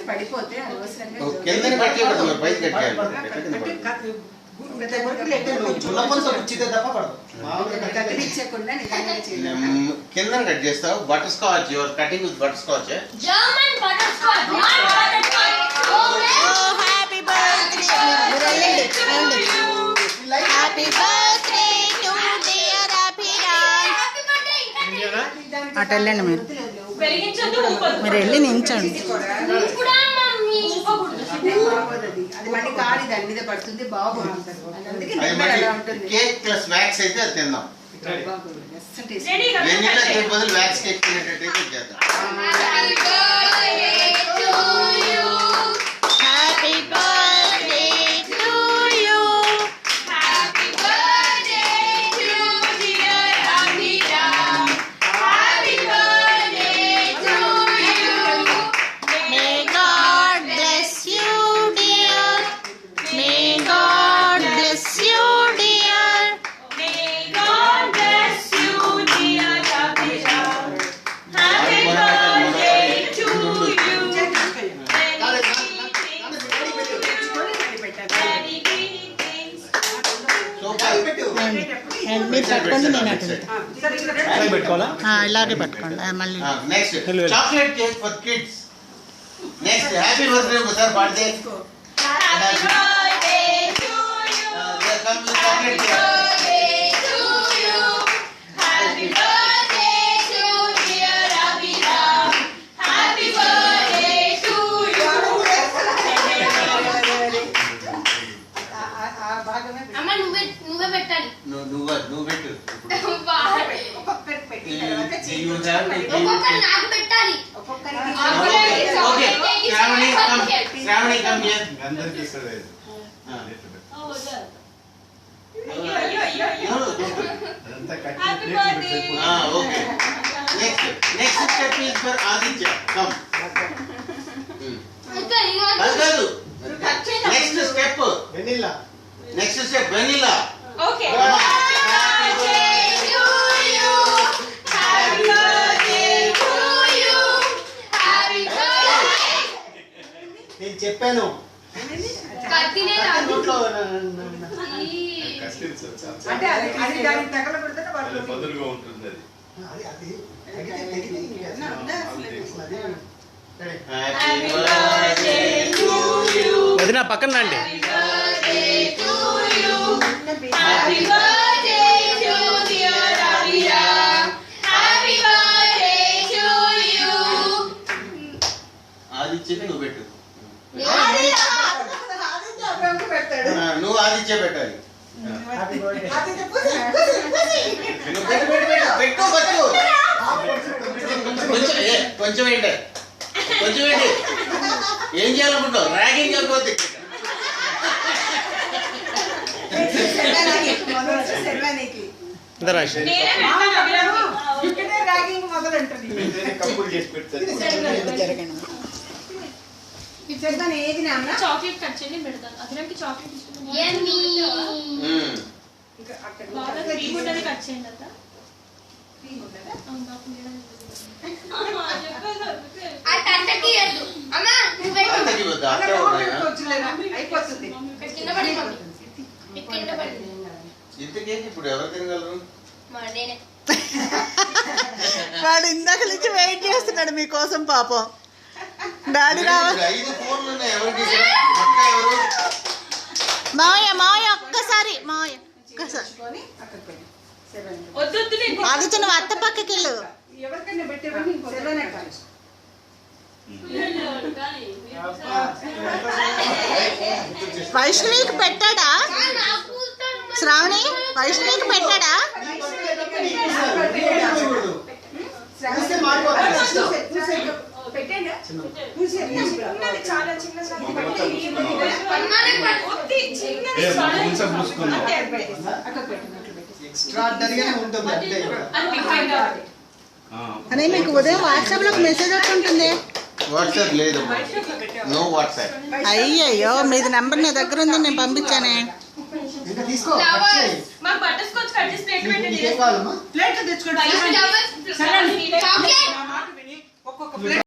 పడిపోతే కింద కట్ చేస్తావు. Butter scotch, your cutting with butter scotch. German butter scotch. Happy birthday happy birthday to dear Abhiram. అటు వెళ్ళండి మీరు వెళ్ళి నించండి. అది మళ్ళీ కాడి దాని మీద పడుతుంది, బాగుంటుంది. కేక్ ప్లస్ వ్యాక్స్ అయితే అది తిందాం. బదులు వ్యాక్స్ కేక్ తినేటట్టయితే చేద్దాం. మీరు పట్టుకోండి, నేను ఇలాగే పట్టుకోండి. మళ్ళీ next chocolate cake for kids. Next happy birthday ఒకసారి పాడితే. నువ్వు పెట్టు. Next step is for Aditya. Come. Next step vanilla. Next step vanilla. Okay. నేను చెప్పాను వదిన పక్కన రండి. ఆదిత్యని నువ్వు పెట్టు. నువ్వు ఆదిత్య పెట్టాలి. కొంచెం ఏంటి ఏం చేయాలనుకుంటావు? ర్యాగింగ్ చేయకపోతే చాక్లెట్ కట్ చేయండి పెడతాను. అదనకి చాక్లెట్ కట్ చేయండి. ఇప్పుడు ఎవరు తినగలరు? వాడు ఇందాక నుంచి వెయిట్ చేస్తున్నాడు మీకోసం పాపం. డాడీ రావాలి. మావయ్య మావయ్య ఒక్కసారి మావయ్య ఒక్కసారి ఆదిత్య నువ్వు అత్త పక్కకి వెళ్ళు. వైష్ణవికి పెట్టాడా? శ్రావణి వైష్ణవికి పెట్టాడా? అని మీకు ఉదయం వాట్సాప్ లో మెసేజ్ వస్తుంటుంది. వాట్సాప్ లేదు, నో వాట్సాప్. అయ్యయ్యో మీది నెంబర్ నా దగ్గర ఉంది, నేను పంపించానే. తెచ్చుకోండి.